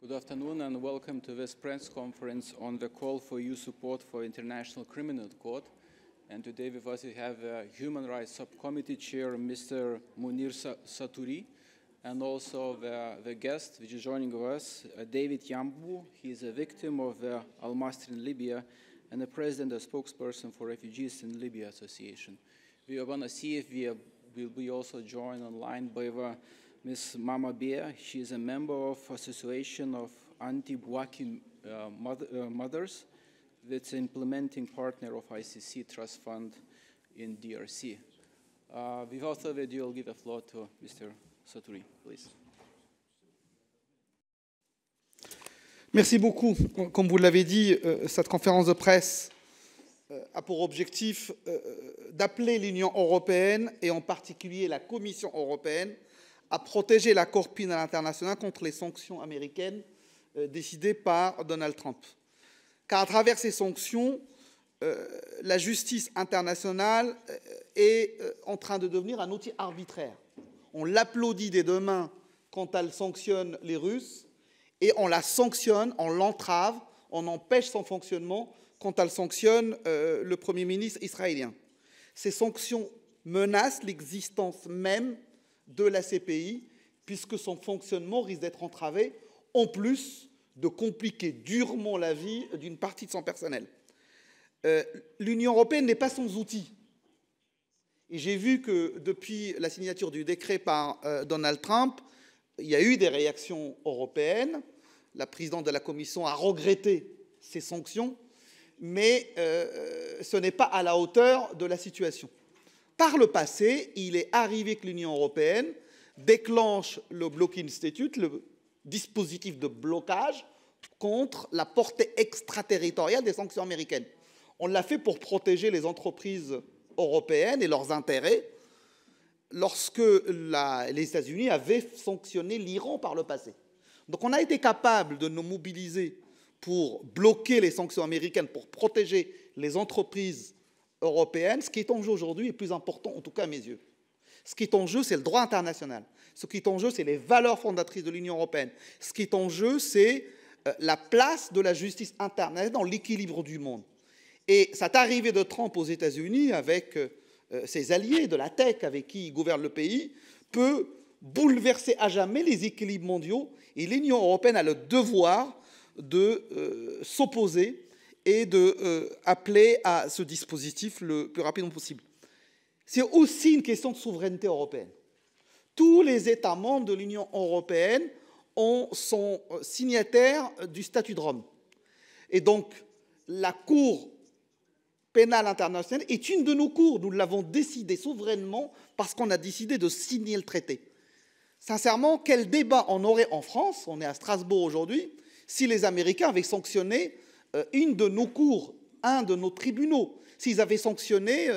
Good afternoon and welcome to this press conference on the call for EU support for International Criminal Court. And today with us we have Human Rights Subcommittee Chair Mr. Munir Satouri, and also the guest which is joining us, David Yambu. He is a victim of Al-Masri in Libya and the president and spokesperson for Refugees in Libya Association. We are going to see if we will be also joined online by Ms. Mama Bea. She is a member of Association of Anti-Bwaki Mothers, that's implementing partner of ICC Trust Fund in DRC. Without further ado, I'll give the floor to Mr. Satouri, please. Merci beaucoup. Comme vous l'avez dit, cette conférence de presse a pour objectif d'appeler l'Union européenne, et en particulier la Commission européenne, à protéger la Cour pénale internationale contre les sanctions américaines décidées par Donald Trump. Car à travers ces sanctions, la justice internationale est en train de devenir un outil arbitraire. On l'applaudit des deux mains quand elle sanctionne les Russes, et on la sanctionne, on l'entrave, on empêche son fonctionnement quand elle sanctionne le Premier ministre israélien. Ces sanctions menacent l'existence même de la CPI, puisque son fonctionnement risque d'être entravé, en plus de compliquer durement la vie d'une partie de son personnel. L'Union européenne n'est pas sans outils. Et j'ai vu que depuis la signature du décret par Donald Trump, il y a eu des réactions européennes. La présidente de la Commission a regretté ces sanctions, mais ce n'est pas à la hauteur de la situation. Par le passé, il est arrivé que l'Union européenne déclenche le Blocking Statute, le dispositif de blocage contre la portée extraterritoriale des sanctions américaines. On l'a fait pour protéger les entreprises européennes et leurs intérêts lorsque les États-Unis avaient sanctionné l'Iran par le passé. Donc on a été capable de nous mobiliser pour bloquer les sanctions américaines, pour protéger les entreprises européennes. Ce qui est en jeu aujourd'hui est plus important, en tout cas à mes yeux. Ce qui est en jeu, c'est le droit international. Ce qui est en jeu, c'est les valeurs fondatrices de l'Union européenne. Ce qui est en jeu, c'est la place de la justice internationale dans l'équilibre du monde. Et cette arrivée de Trump aux États-Unis, avec ses alliés de la tech avec qui il gouverne le pays, peut bouleverser à jamais les équilibres mondiaux. Et l'Union européenne a le devoir de s'opposer et d'appeler à ce dispositif le plus rapidement possible. C'est aussi une question de souveraineté européenne. Tous les États membres de l'Union européenne sont signataires du statut de Rome. Et donc, la Cour pénale internationale est une de nos cours. Nous l'avons décidé souverainement parce qu'on a décidé de signer le traité. Sincèrement, quel débat on aurait en France, on est à Strasbourg aujourd'hui, si les Américains avaient sanctionné une de nos cours, un de nos tribunaux, s'ils avaient sanctionné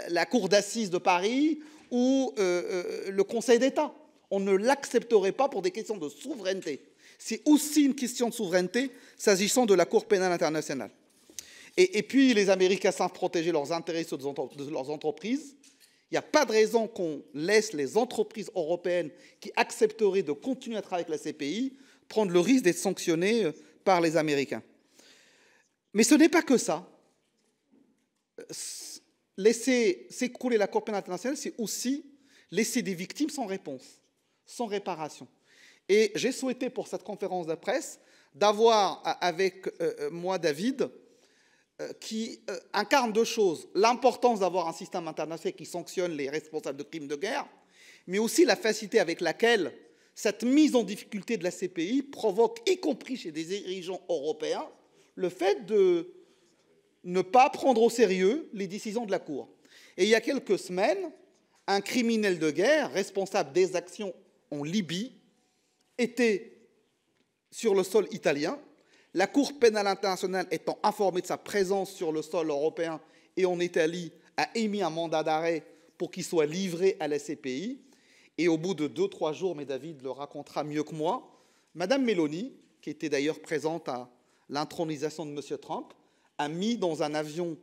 la Cour d'assises de Paris ou le Conseil d'État. On ne l'accepterait pas pour des questions de souveraineté. C'est aussi une question de souveraineté s'agissant de la Cour pénale internationale. Et puis, les Américains savent protéger leurs intérêts de leurs entreprises. Il n'y a pas de raison qu'on laisse les entreprises européennes qui accepteraient de continuer à travailler avec la CPI prendre le risque d'être sanctionnées par les Américains. Mais ce n'est pas que ça. Laisser s'écrouler la Cour pénale internationale, c'est aussi laisser des victimes sans réponse, sans réparation. Et j'ai souhaité pour cette conférence de presse d'avoir avec moi David, qui incarne deux choses. L'importance d'avoir un système international qui sanctionne les responsables de crimes de guerre, mais aussi la facilité avec laquelle cette mise en difficulté de la CPI provoque, y compris chez des dirigeants européens, le fait de ne pas prendre au sérieux les décisions de la Cour. Et il y a quelques semaines, un criminel de guerre, responsable des actions en Libye, était sur le sol italien. La Cour pénale internationale étant informée de sa présence sur le sol européen et en Italie, a émis un mandat d'arrêt pour qu'il soit livré à la CPI. Et au bout de 2-3 jours, mais David le racontera mieux que moi, Madame Meloni, qui était d'ailleurs présente à l'intronisation de M. Trump, a mis dans un avion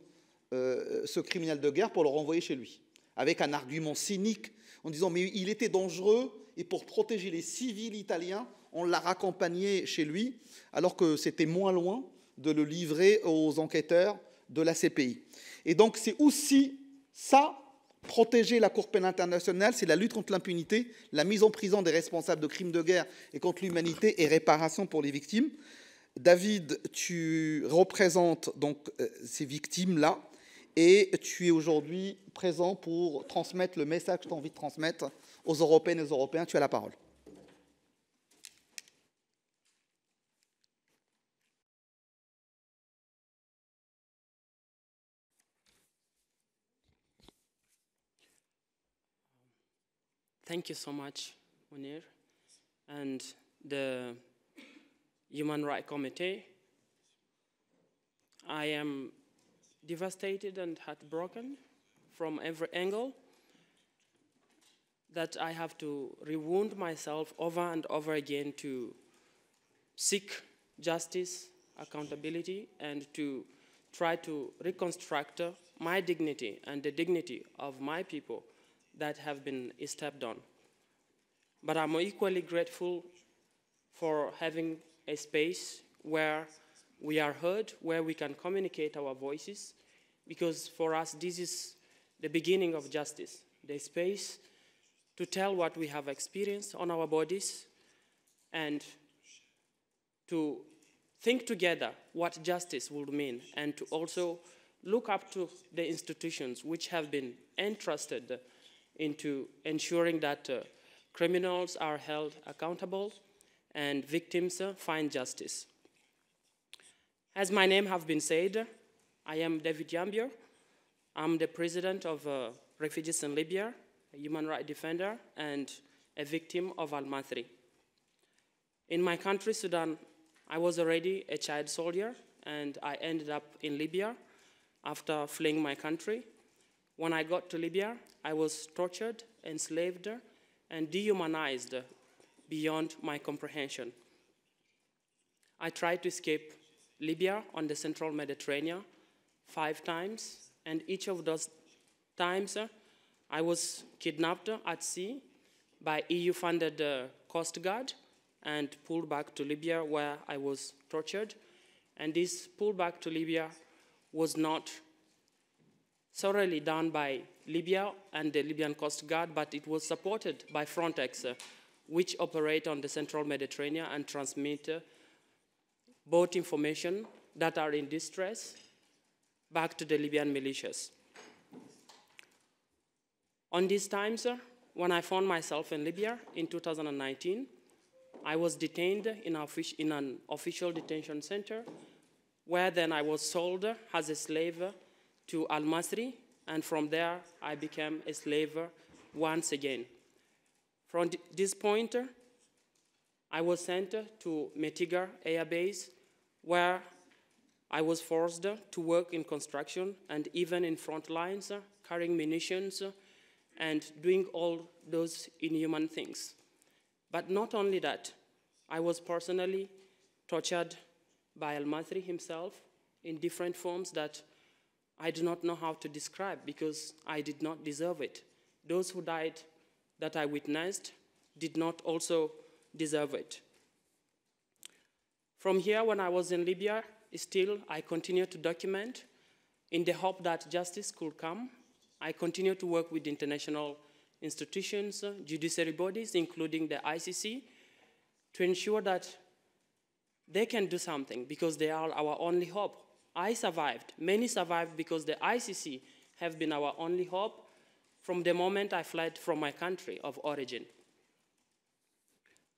ce criminel de guerre pour le renvoyer chez lui, avec un argument cynique en disant « mais il était dangereux et pour protéger les civils italiens, on l'a raccompagné chez lui, alors que c'était moins loin de le livrer aux enquêteurs de la CPI. Et donc c'est aussi ça, protéger la Cour pénale internationale, c'est la lutte contre l'impunité, la mise en prison des responsables de crimes de guerre et contre l'humanité et réparation pour les victimes. David, tu représentes donc ces victimes-là et tu es aujourd'hui présent pour transmettre le message que tu as envie de transmettre aux Européennes et aux Européens. Tu as la parole. Thank you so much, Munir, and the Human Rights Committee. I am devastated and heartbroken from every angle that I have to rewound myself over and over again to seek justice, accountability, and to try to reconstruct my dignity and the dignity of my people that have been stepped on. But I'm equally grateful for having a space where we are heard, where we can communicate our voices, because for us this is the beginning of justice, the space to tell what we have experienced on our bodies and to think together what justice would mean, and to also look up to the institutions which have been entrusted into ensuring that criminals are held accountable and victims find justice. As my name has been said, I am David Yambier. I'm the president of Refugees in Libya, a human rights defender, and a victim of Al-Mathri. In my country, Sudan, I was already a child soldier, and I ended up in Libya after fleeing my country. When I got to Libya, I was tortured, enslaved, and dehumanized beyond my comprehension. I tried to escape Libya on the central Mediterranean 5 times, and each of those times I was kidnapped at sea by EU-funded Coast Guard and pulled back to Libya, where I was tortured. And this pull back to Libya was not thoroughly done by Libya and the Libyan Coast Guard, but it was supported by Frontex, which operate on the central Mediterranean and transmit both information that are in distress back to the Libyan militias. On these times, when I found myself in Libya in 2019, I was detained in an official detention center, where then I was sold as a slave to Al-Masri, and from there I became a slave once again. From this point, I was sent to Metigar Air Base, where I was forced to work in construction and even in front lines, carrying munitions and doing all those inhuman things. But not only that, I was personally tortured by Al-Mathri himself in different forms that I do not know how to describe, because I did not deserve it. Those who died that I witnessed did not also deserve it. From here, when I was in Libya, still I continued to document in the hope that justice could come. I continued to work with international institutions, judiciary bodies, including the ICC, to ensure that they can do something, because they are our only hope. I survived. Many survived because the ICC have been our only hope from the moment I fled from my country of origin.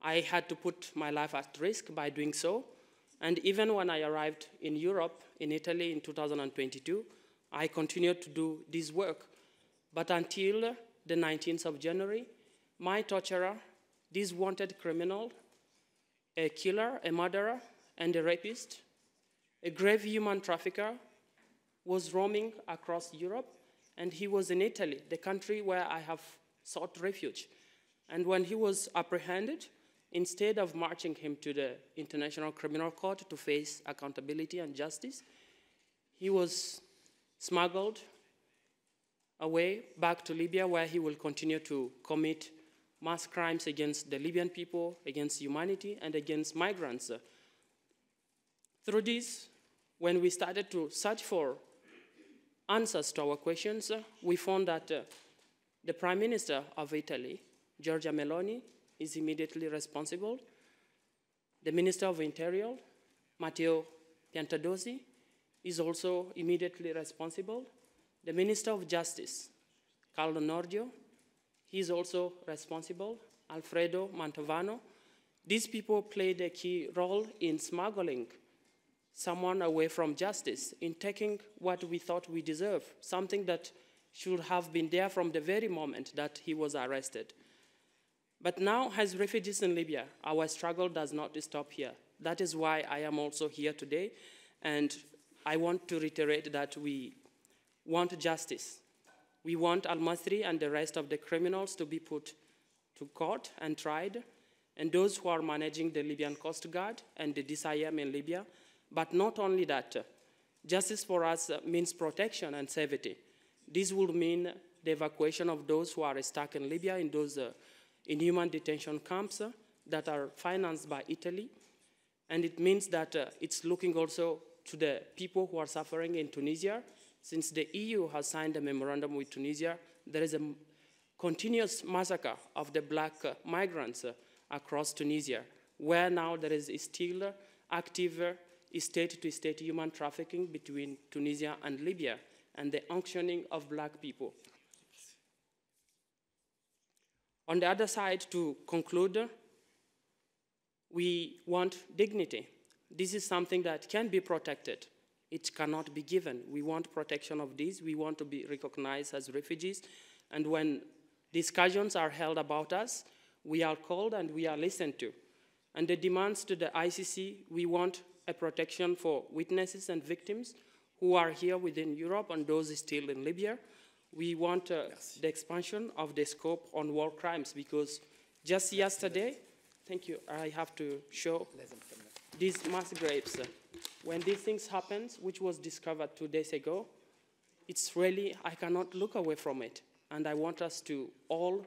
I had to put my life at risk by doing so, and even when I arrived in Europe, in Italy in 2022, I continued to do this work. But until the 19th of January, my torturer, this wanted criminal, a killer, a murderer, and a rapist, a grave human trafficker, was roaming across Europe, and he was in Italy, the country where I have sought refuge. And when he was apprehended, instead of marching him to the International Criminal Court to face accountability and justice, he was smuggled away back to Libya, where he will continue to commit mass crimes against the Libyan people, against humanity, and against migrants. Through this, when we started to search for answers to our questions, we found that the Prime Minister of Italy, Giorgia Meloni, is immediately responsible. The Minister of Interior, Matteo Piantedosi, is also immediately responsible. The Minister of Justice, Carlo Nordio, he is also responsible. Alfredo Mantovano. These people played a key role in smuggling someone away from justice, in taking what we thought we deserve, something that should have been there from the very moment that he was arrested. But now, as refugees in Libya, our struggle does not stop here. That is why I am also here today, and I want to reiterate that we want justice. We want Al-Masri and the rest of the criminals to be put to court and tried, and those who are managing the Libyan Coast Guard and the DSIM in Libya. But not only that, justice for us means protection and safety. This would mean the evacuation of those who are stuck in Libya in those inhuman detention camps that are financed by Italy. And it means that it's looking also to the people who are suffering in Tunisia. Since the EU has signed a memorandum with Tunisia, there is a continuous massacre of the black migrants across Tunisia, where now there is still active state-to-state human trafficking between Tunisia and Libya, and the auctioning of black people. On the other side, to conclude, we want dignity. This is something that can be protected. It cannot be given. We want protection of this. We want to be recognized as refugees. And when discussions are held about us, we are called and we are listened to. And the demands to the ICC, we want a protection for witnesses and victims who are here within Europe and those still in Libya. We want the expansion of the scope on war crimes, because just yesterday, thank you, I have to show these mass graves. When these things happen, which was discovered 2 days ago, it's really, I cannot look away from it. And I want us to all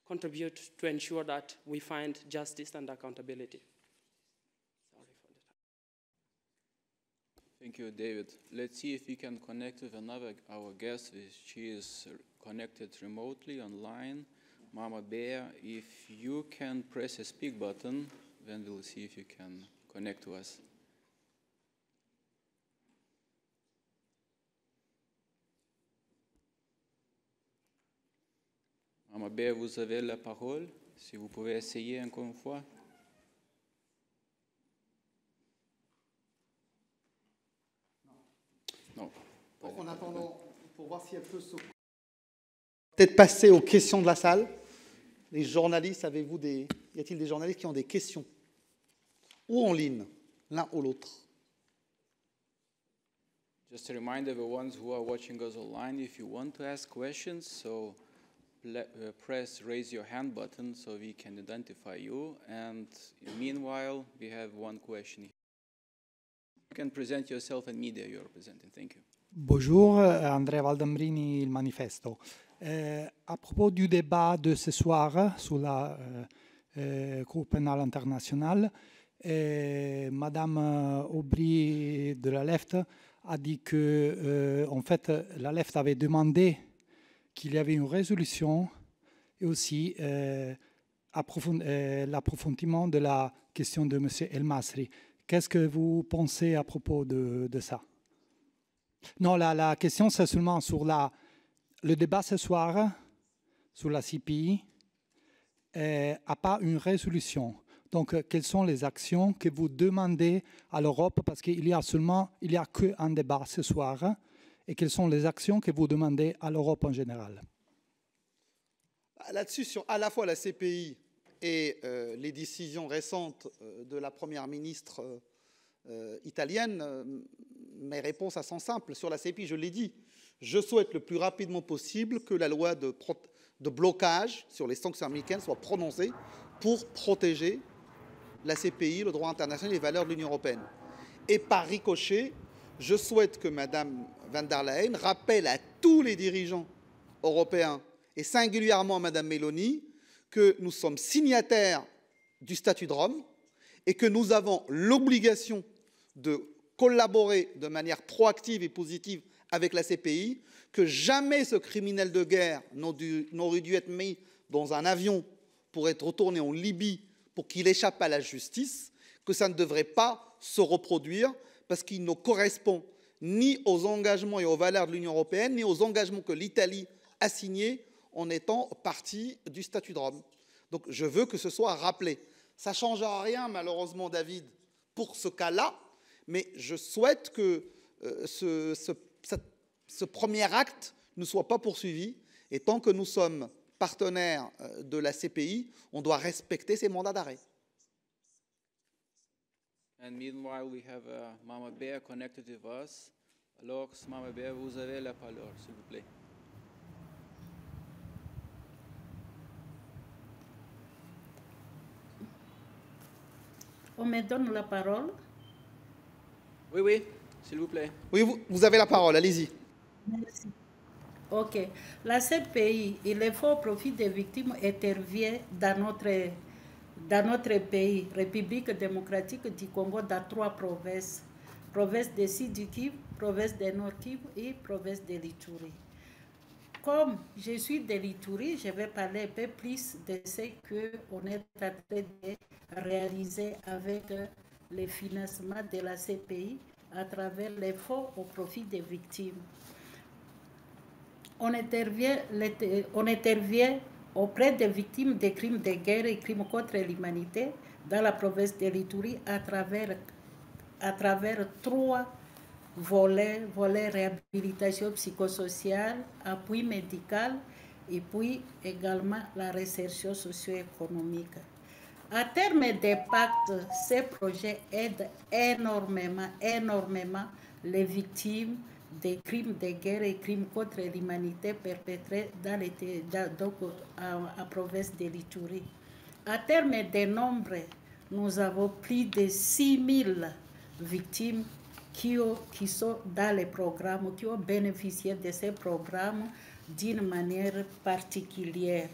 contribute to ensure that we find justice and accountability. Sorry for the time. Thank you, David. Let's see if we can connect with our guest. She is connected remotely online. Mama Bea, if you can press a speak button, then we'll see if you can connect to us. Mama Bea, vous avez la parole. Si vous pouvez essayer encore une fois. Non. En attendant, pour voir si elle peut se... Peut-être passer aux questions de la salle. Les journalistes, avez-vous des... Y a-t-il des journalistes qui ont des questions? Ou en ligne, l'un ou l'autre? Just a reminder, the ones who are watching us online, if you want to ask questions, so press raise your hand button so we can identify you. And meanwhile, we have one question. You can present yourself and media you're representing. Thank you. Bonjour, Andrea Valdambrini, Il Manifesto. À propos du débat de ce soir sur la Cour pénale internationale, Madame Aubry de la Left a dit que, en fait, la Left avait demandé qu'il y avait une résolution et aussi l'approfondissement de la question de M. El Masri. Qu'est-ce que vous pensez à propos de ça? Non, la question, c'est seulement sur le débat ce soir, sur la CPI, n'a pas une résolution. Donc, quelles sont les actions que vous demandez à l'Europe? Parce qu'il y a qu'un débat ce soir. Et quelles sont les actions que vous demandez à l'Europe en général? Là-dessus, sur à la fois la CPI et les décisions récentes de la Première ministre italienne, mes réponses sont simples. Sur la CPI, je l'ai dit, je souhaite le plus rapidement possible que la loi de blocage sur les sanctions américaines soit prononcée pour protéger la CPI, le droit international et les valeurs de l'Union européenne. Et par ricochet, je souhaite que Mme van der Leyen rappelle à tous les dirigeants européens, et singulièrement à Mme Meloni, que nous sommes signataires du statut de Rome et que nous avons l'obligation de collaborer de manière proactive et positive avec la CPI, que jamais ce criminel de guerre n'aurait dû être mis dans un avion pour être retourné en Libye pour qu'il échappe à la justice, que ça ne devrait pas se reproduire parce qu'il ne correspond ni aux engagements et aux valeurs de l'Union européenne, ni aux engagements que l'Italie a signés en étant partie du statut de Rome. Donc je veux que ce soit rappelé. Ça ne changera rien, malheureusement, David, pour ce cas-là, mais je souhaite que ce premier acte ne soit pas poursuivi. Et tant que nous sommes partenaires de la CPI, on doit respecter ces mandats d'arrêt. And meanwhile, we have Mama Bear connected with us. Alors, Mama Bear, vous avez la parole, s'il vous plaît. On me donne la parole. Oui, oui, s'il vous plaît. Oui, vous avez la parole, allez-y. Merci. OK. La CPI et les faux profits des victimes intervient dans notre pays, République démocratique du Congo, dans 3 provinces. Province de Sud-Kivu, province de Nord-Kivu et province de l'Ituri. Comme je suis de l'Ituri, je vais parler un peu plus de ce qu'on est en train de réaliser avec le financement de la CPI à travers les fonds au profit des victimes. On intervient auprès des victimes des crimes de guerre et crimes contre l'humanité dans la province de l'Ituri à travers 3 volets réhabilitation psychosociale, appui médical et puis également la réinsertion socio-économique. À terme d'impact, ces projets aident énormément les victimes des crimes de guerre et crimes contre l'humanité perpétrés dans la province de l'Ituri. À terme de nombre, nous avons plus de 6000 victimes qui sont dans les programmes, qui ont bénéficié de ces programmes d'une manière particulière.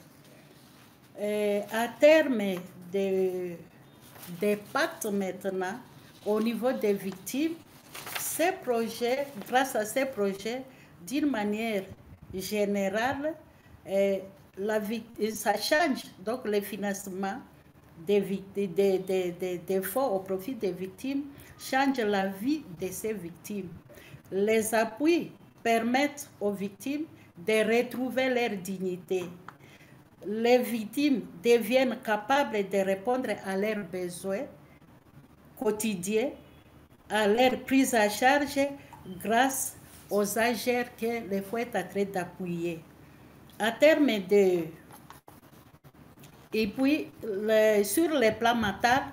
À terme d'impact maintenant, au niveau des victimes, ces projets, grâce à ces projets, d'une manière générale, ça change donc le financement des fonds au profit des victimes, change la vie de ces victimes. Les appuis permettent aux victimes de retrouver leur dignité. Les victimes deviennent capables de répondre à leurs besoins quotidiens, à leur prise en charge grâce aux agents que les fonds est en train d'appuyer. À terme de... Et puis, sur le plan mental,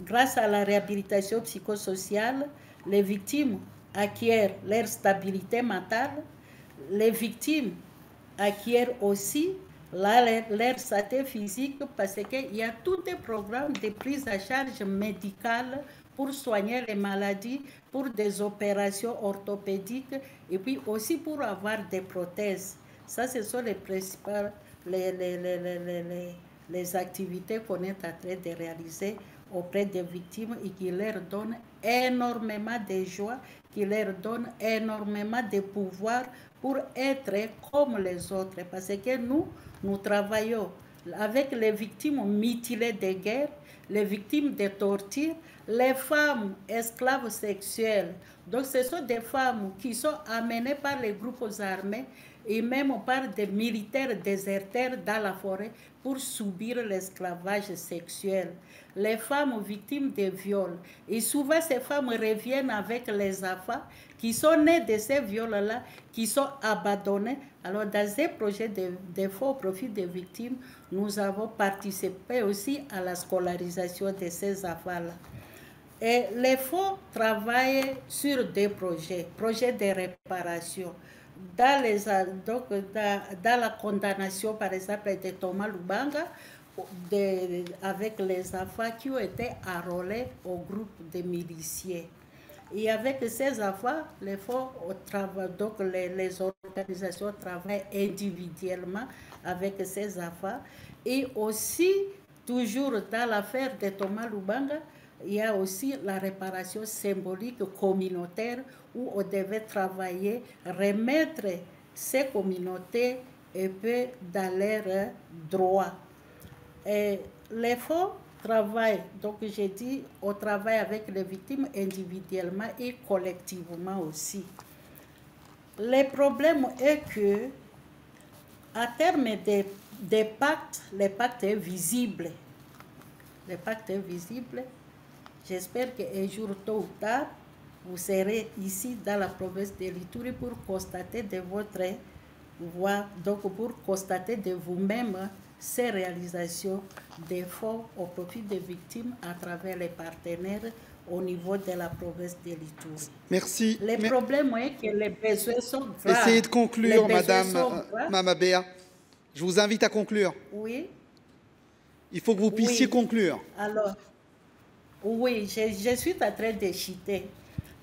grâce à la réhabilitation psychosociale, les victimes acquièrent leur stabilité mentale, les victimes acquièrent aussi leur santé physique parce qu'il y a tout un programme de prise en charge médicale pour soigner les maladies, pour des opérations orthopédiques et puis aussi pour avoir des prothèses. Ça, ce sont les principales les activités qu'on est en train de réaliser auprès des victimes et qui leur donnent énormément de joie, qui leur donnent énormément de pouvoir pour être comme les autres. Parce que nous travaillons avec les victimes mutilées de guerre, les victimes de torture, les femmes esclaves sexuelles. Donc ce sont des femmes qui sont amenées par les groupes armés et même par des militaires déserteurs dans la forêt pour subir l'esclavage sexuel. Les femmes victimes de viols. Et souvent, ces femmes reviennent avec les enfants qui sont nés de ces viols-là, qui sont abandonnés. Alors, dans ces projets de fonds au profit des victimes, nous avons participé aussi à la scolarisation de ces enfants-là. Et les fonds travaillent sur 2 projets. Projet de réparation. Dans la condamnation, par exemple, de Thomas Lubanga, avec les enfants qui ont été enrôlés au groupe de miliciens. Et avec ces enfants, les fonds donc les organisations travaillent individuellement avec ces enfants. Et aussi, toujours dans l'affaire de Thomas Lubanga, il y a aussi la réparation symbolique communautaire où on devait travailler, remettre ces communautés un peu dans leurs droits. Et les fonds travaillent, donc j'ai dit, on travaille avec les victimes individuellement et collectivement aussi. Le problème est que, à terme des pactes, les pactes invisibles, les pactes invisibles, j'espère qu'un jour, tôt ou tard, vous serez ici dans la province de l'Ituri pour constater de votre voix, donc pour constater de vous-même ces réalisations des fonds au profit des victimes à travers les partenaires au niveau de la province de l'Ituri. Merci. Le problème est que les besoins sont graves. Essayez de conclure, Madame Mamabea. Je vous invite à conclure. Oui. Il faut que vous puissiez conclure. Alors, oui, je suis en train de citer.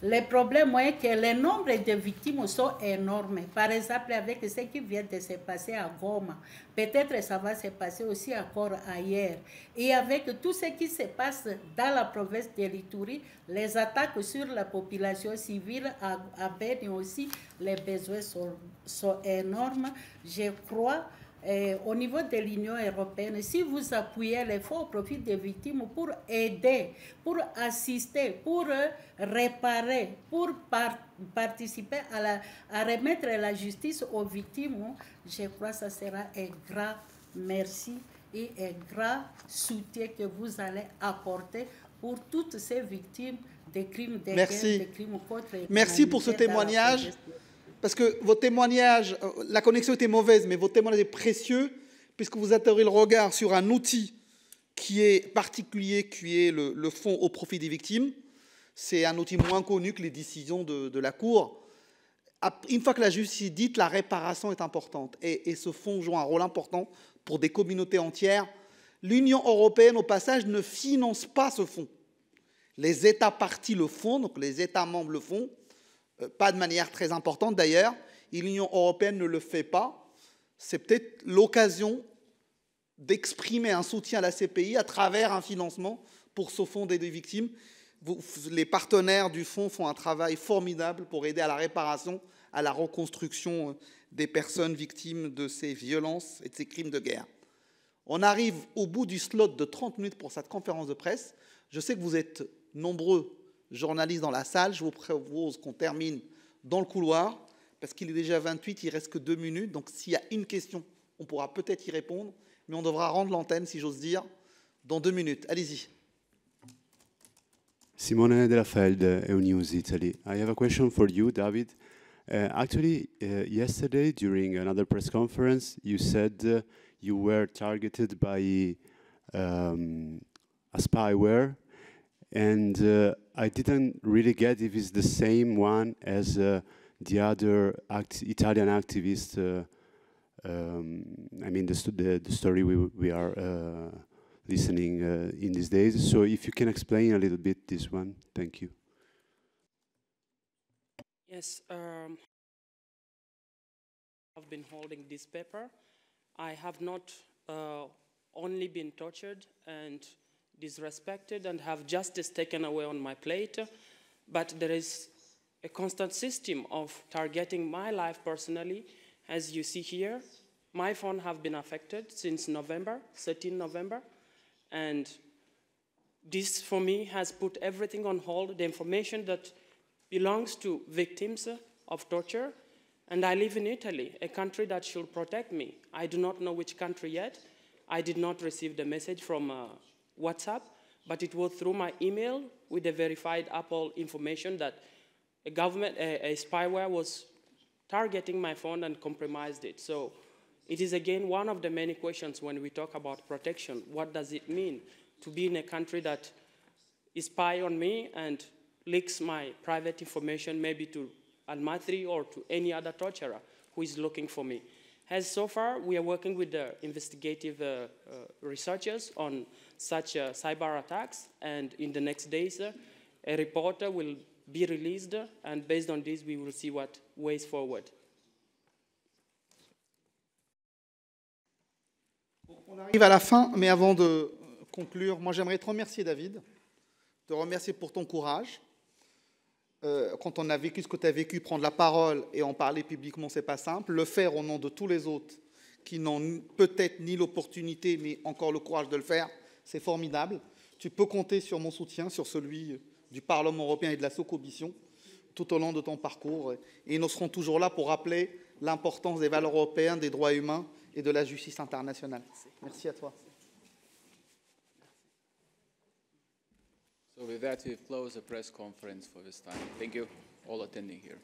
Le problème est que le nombre de victimes sont énormes. Par exemple, avec ce qui vient de se passer à Goma, peut-être ça va se passer aussi encore ailleurs. Et avec tout ce qui se passe dans la province de l'Ituri, les attaques sur la population civile à Beni aussi, les besoins sont énormes. Je crois. Au niveau de l'Union européenne, si vous appuyez les fonds au profit des victimes pour aider, pour assister, pour réparer, pour participer à remettre la justice aux victimes, je crois que ça sera un grand merci et un grand soutien que vous allez apporter pour toutes ces victimes des crimes de guerre, des crimes contre l'humanité. Merci pour ce témoignage. Parce que vos témoignages, la connexion était mauvaise, mais vos témoignages sont précieux, puisque vous atterrez le regard sur un outil qui est particulier, qui est le fonds au profit des victimes. C'est un outil moins connu que les décisions de la Cour. Une fois que la justice est dite, la réparation est importante. Et ce fonds joue un rôle important pour des communautés entières. L'Union européenne, au passage, ne finance pas ce fonds. Les États parties le font, donc les États membres le font. Pas de manière très importante d'ailleurs, et l'Union européenne ne le fait pas. C'est peut-être l'occasion d'exprimer un soutien à la CPI à travers un financement pour ce fonds d'aide aux victimes. Les partenaires du fonds font un travail formidable pour aider à la réparation, à la reconstruction des personnes victimes de ces violences et de ces crimes de guerre. On arrive au bout du slot de 30 minutes pour cette conférence de presse. Je sais que vous êtes nombreux journalistes dans la salle, je vous propose qu'on termine dans le couloir, parce qu'il est déjà 28, il ne reste que 2 minutes, donc s'il y a une question, on pourra peut-être y répondre, mais on devra rendre l'antenne, si j'ose dire, dans 2 minutes. Allez-y. Simone Della Feld, EUNews Italy. I have a question for you, David. Actually, yesterday, during another press conference, you said you were targeted by a spyware. And I didn't really get if it's the same one as the other Italian activist. I mean, the story we are listening in these days. So if you can explain a little bit this one, thank you. Yes, I've been holding this paper. I have not only been tortured and disrespected and have justice taken away on my plate, but there is a constant system of targeting my life personally. As you see here, my phone have been affected since November, 13 November, and this for me has put everything on hold, the information that belongs to victims of torture, and I live in Italy, a country that should protect me. I do not know which country yet. I did not receive the message from WhatsApp, but it was through my email with the verified Apple information that a spyware was targeting my phone and compromised it. So it is again one of the many questions when we talk about protection. What does it mean to be in a country that is spy on me and leaks my private information maybe to Al-Mathri or to any other torturer who is looking for me? As so far, we are working with the investigative researchers on such cyber attacks, and in the next days, a reporter will be released, and based on this, we will see what ways forward. On arrive à la fin, mais avant de conclure, moi j'aimerais te remercier, David, te remercier pour ton courage. Quand on a vécu ce que tu as vécu, prendre la parole et en parler publiquement, c'est pas simple. Le faire au nom de tous les autres qui n'ont peut-être ni l'opportunité, ni encore le courage de le faire, c'est formidable. Tu peux compter sur mon soutien, sur celui du Parlement européen et de la sous-commission tout au long de ton parcours. Et nous serons toujours là pour rappeler l'importance des valeurs européennes, des droits humains et de la justice internationale. Merci à toi. So with that, we've closed the press conference for this time. Thank you all attending here.